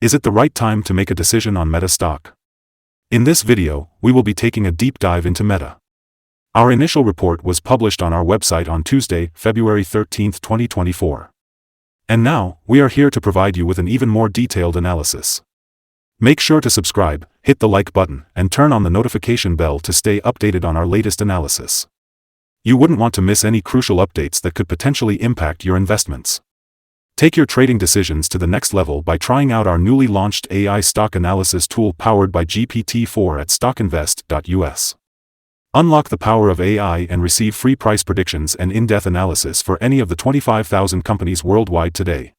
Is it the right time to make a decision on Meta stock? In this video, we will be taking a deep dive into Meta. Our initial report was published on our website on Tuesday, February 13, 2024. And now, we are here to provide you with an even more detailed analysis. Make sure to subscribe, hit the like button, and turn on the notification bell to stay updated on our latest analysis. You wouldn't want to miss any crucial updates that could potentially impact your investments. Take your trading decisions to the next level by trying out our newly launched AI stock analysis tool powered by GPT-4 at StockInvest.us. Unlock the power of AI and receive free price predictions and in-depth analysis for any of the 25,000 companies worldwide today.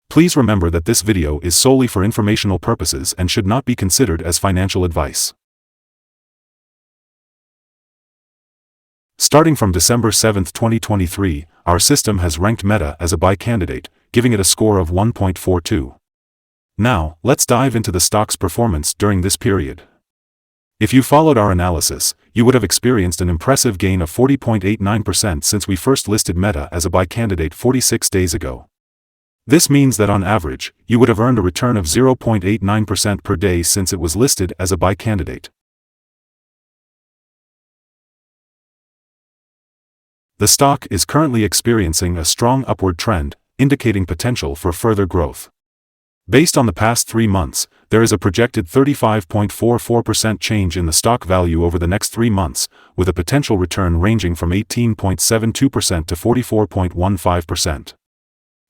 Please remember that this video is solely for informational purposes and should not be considered as financial advice. Starting from December 7, 2023, our system has ranked Meta as a buy candidate, giving it a score of 1.42. Now, let's dive into the stock's performance during this period. If you followed our analysis, you would have experienced an impressive gain of 40.89% since we first listed Meta as a buy candidate 46 days ago. This means that on average, you would have earned a return of 0.89% per day since it was listed as a buy candidate. The stock is currently experiencing a strong upward trend, indicating potential for further growth. Based on the past 3 months, there is a projected 35.44% change in the stock value over the next 3 months, with a potential return ranging from 18.72% to 44.15%.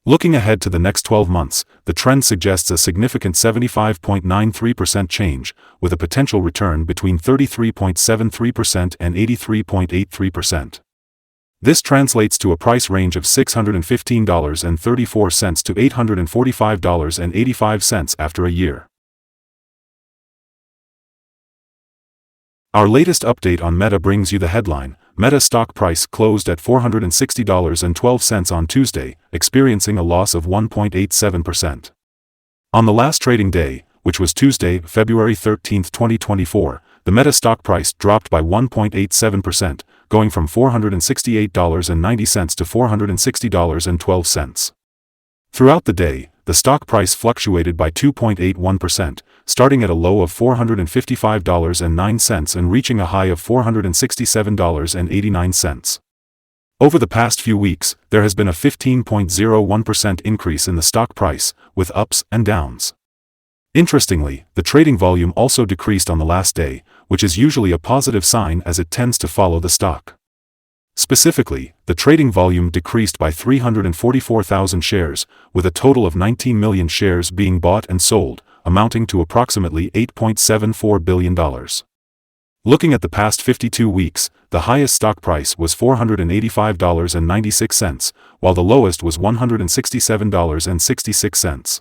Looking ahead to the next 12 months, the trend suggests a significant 75.93% change, with a potential return between 33.73% and 83.83%. This translates to a price range of $615.34 to $845.85 after a year. Our latest update on Meta brings you the headline: Meta stock price closed at $460.12 on Tuesday, experiencing a loss of 1.87%. On the last trading day, which was Tuesday, February 13, 2024, the Meta stock price dropped by 1.87%, going from $468.90 to $460.12. Throughout the day, the stock price fluctuated by 2.81%, starting at a low of $455.09 and reaching a high of $467.89. Over the past few weeks, there has been a 15.01% increase in the stock price, with ups and downs. Interestingly, the trading volume also decreased on the last day, which is usually a positive sign as it tends to follow the stock. Specifically, the trading volume decreased by 344,000 shares, with a total of 19 million shares being bought and sold, amounting to approximately $8.74 billion. Looking at the past 52 weeks, the highest stock price was $485.96, while the lowest was $167.66.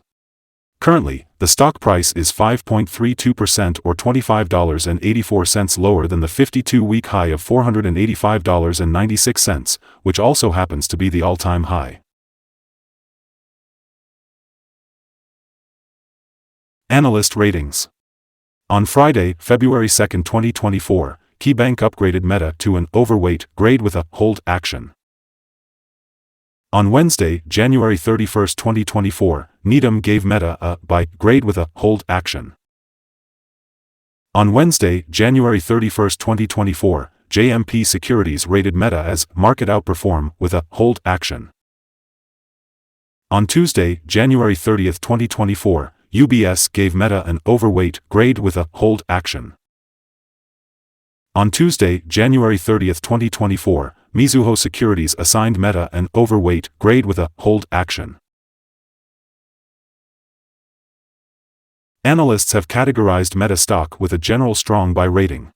Currently, the stock price is 5.32% or $25.84 lower than the 52-week high of $485.96, which also happens to be the all-time high. Analyst ratings. On Friday, February 2, 2024, KeyBank upgraded Meta to an overweight grade with a hold action. On Wednesday, January 31, 2024, Needham gave Meta a buy grade with a hold action. On Wednesday, January 31, 2024, JMP Securities rated Meta as market outperform with a hold action. On Tuesday, January 30, 2024, UBS gave Meta an overweight grade with a hold action. On Tuesday, January 30, 2024, Mizuho Securities assigned Meta an overweight grade with a hold action. Analysts have categorized Meta stock with a general strong buy rating.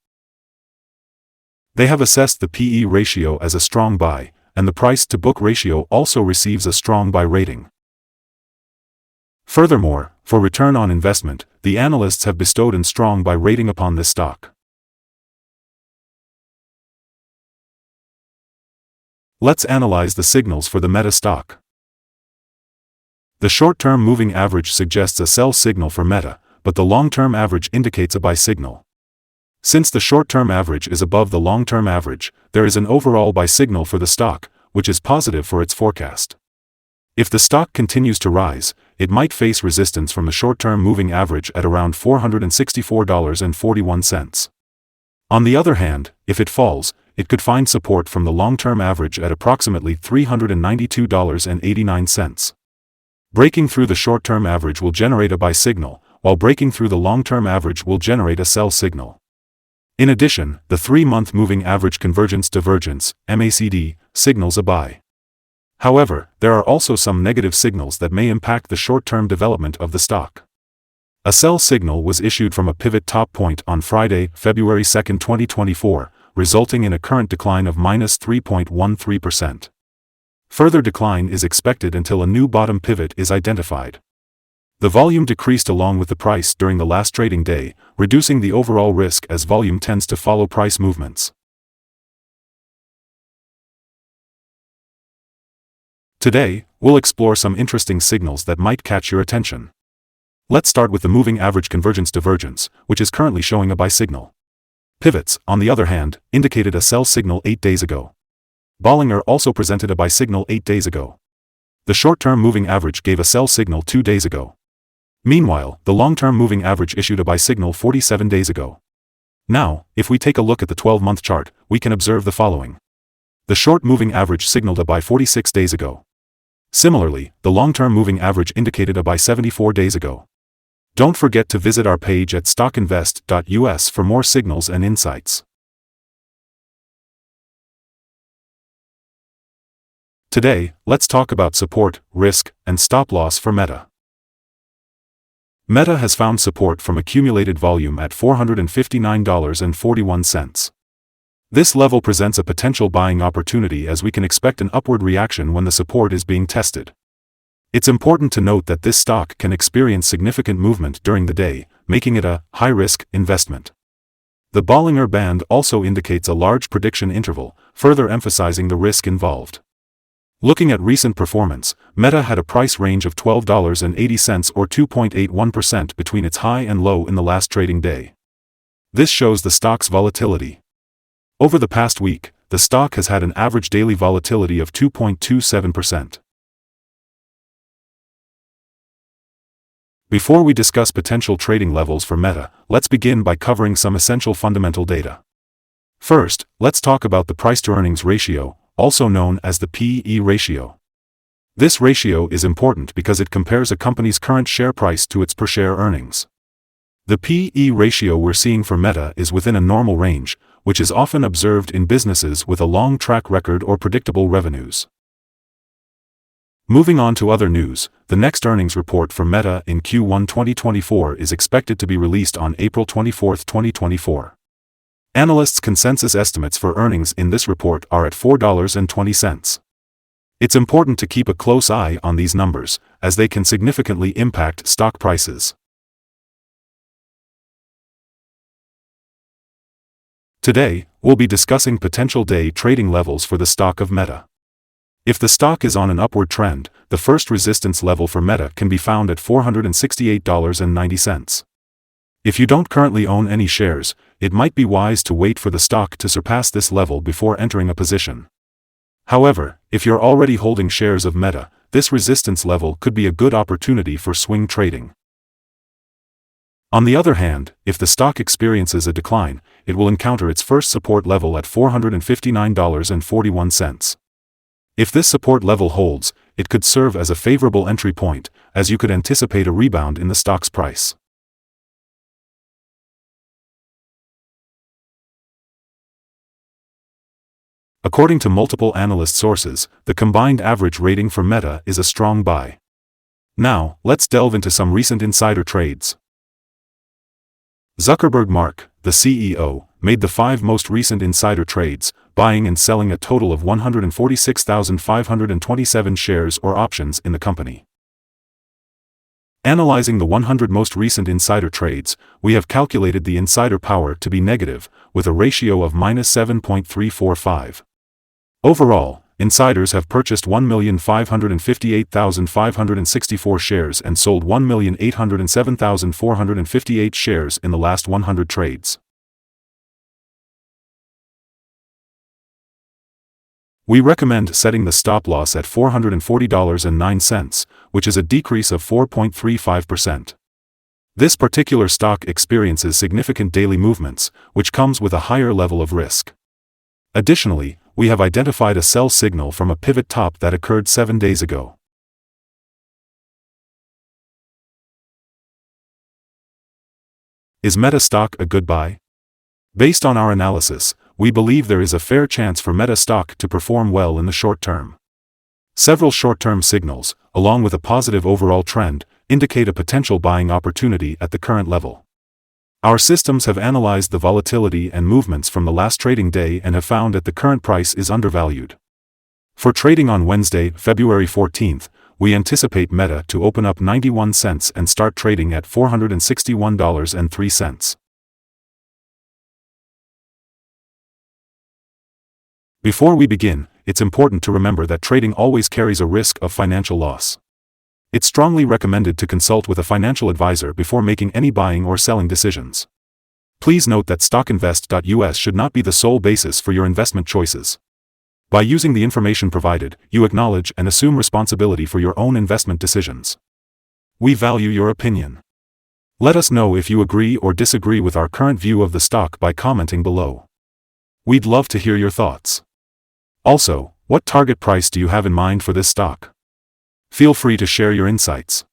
They have assessed the PE ratio as a strong buy, and the price-to-book ratio also receives a strong buy rating. Furthermore, for return on investment, the analysts have bestowed a strong buy rating upon this stock. Let's analyze the signals for the Meta stock. The short-term moving average suggests a sell signal for Meta, but the long-term average indicates a buy signal. Since the short-term average is above the long-term average, there is an overall buy signal for the stock, which is positive for its forecast. If the stock continues to rise, it might face resistance from the short-term moving average at around $464.41. On the other hand, if it falls, it could find support from the long-term average at approximately $392.89. Breaking through the short-term average will generate a buy signal, while breaking through the long-term average will generate a sell signal. In addition, the 3-month moving average convergence divergence, MACD, signals a buy. However, there are also some negative signals that may impact the short-term development of the stock. A sell signal was issued from a pivot top point on Friday, February 2, 2024, resulting in a current decline of -3.13%. Further decline is expected until a new bottom pivot is identified. The volume decreased along with the price during the last trading day, reducing the overall risk as volume tends to follow price movements. Today, we'll explore some interesting signals that might catch your attention. Let's start with the moving average convergence divergence, which is currently showing a buy signal. Pivots, on the other hand, indicated a sell signal 8 days ago. Bollinger also presented a buy signal 8 days ago. The short-term moving average gave a sell signal 2 days ago. Meanwhile, the long-term moving average issued a buy signal 47 days ago. Now, if we take a look at the 12-month chart, we can observe the following. The short moving average signaled a buy 46 days ago. Similarly, the long-term moving average indicated a buy 74 days ago. Don't forget to visit our page at StockInvest.us for more signals and insights. Today, let's talk about support, risk, and stop loss for Meta. Meta has found support from accumulated volume at $459.41. This level presents a potential buying opportunity as we can expect an upward reaction when the support is being tested. It's important to note that this stock can experience significant movement during the day, making it a high-risk investment. The Bollinger Band also indicates a large prediction interval, further emphasizing the risk involved. Looking at recent performance, Meta had a price range of $12.80 or 2.81% between its high and low in the last trading day. This shows the stock's volatility. Over the past week, the stock has had an average daily volatility of 2.27%. Before we discuss potential trading levels for Meta, let's begin by covering some essential fundamental data. First, let's talk about the price-to-earnings ratio, also known as the P/E ratio. This ratio is important because it compares a company's current share price to its per-share earnings. The P/E ratio we're seeing for Meta is within a normal range, which is often observed in businesses with a long track record or predictable revenues. Moving on to other news, the next earnings report for Meta in Q1 2024 is expected to be released on April 24, 2024. Analysts' consensus estimates for earnings in this report are at $4.20. It's important to keep a close eye on these numbers, as they can significantly impact stock prices. Today, we'll be discussing potential day trading levels for the stock of Meta. If the stock is on an upward trend, the first resistance level for Meta can be found at $468.90. If you don't currently own any shares, it might be wise to wait for the stock to surpass this level before entering a position. However, if you're already holding shares of Meta, this resistance level could be a good opportunity for swing trading. On the other hand, if the stock experiences a decline, it will encounter its first support level at $459.41. If this support level holds, it could serve as a favorable entry point, as you could anticipate a rebound in the stock's price. According to multiple analyst sources, the combined average rating for Meta is a strong buy. Now, let's delve into some recent insider trades. Zuckerberg Mark, the CEO, made the 5 most recent insider trades, buying and selling a total of 146,527 shares or options in the company. Analyzing the 100 most recent insider trades, we have calculated the insider power to be negative, with a ratio of -7.345. Overall, insiders have purchased 1,558,564 shares and sold 1,807,458 shares in the last 100 trades. We recommend setting the stop loss at $440.09, which is a decrease of 4.35%. This particular stock experiences significant daily movements, which comes with a higher level of risk. Additionally, we have identified a sell signal from a pivot top that occurred 7 days ago. Is Meta stock a good buy? Based on our analysis, we believe there is a fair chance for Meta stock to perform well in the short term. Several short-term signals, along with a positive overall trend, indicate a potential buying opportunity at the current level. Our systems have analyzed the volatility and movements from the last trading day and have found that the current price is undervalued. For trading on Wednesday, February 14th, we anticipate Meta to open up 91 cents and start trading at $461.03. Before we begin, it's important to remember that trading always carries a risk of financial loss. It's strongly recommended to consult with a financial advisor before making any buying or selling decisions. Please note that StockInvest.us should not be the sole basis for your investment choices. By using the information provided, you acknowledge and assume responsibility for your own investment decisions. We value your opinion. Let us know if you agree or disagree with our current view of the stock by commenting below. We'd love to hear your thoughts. Also, what target price do you have in mind for this stock? Feel free to share your insights.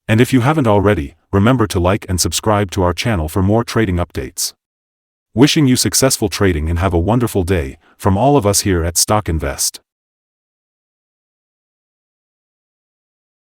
And if you haven't already, remember to like and subscribe to our channel for more trading updates. Wishing you successful trading and have a wonderful day, from all of us here at Stock Invest.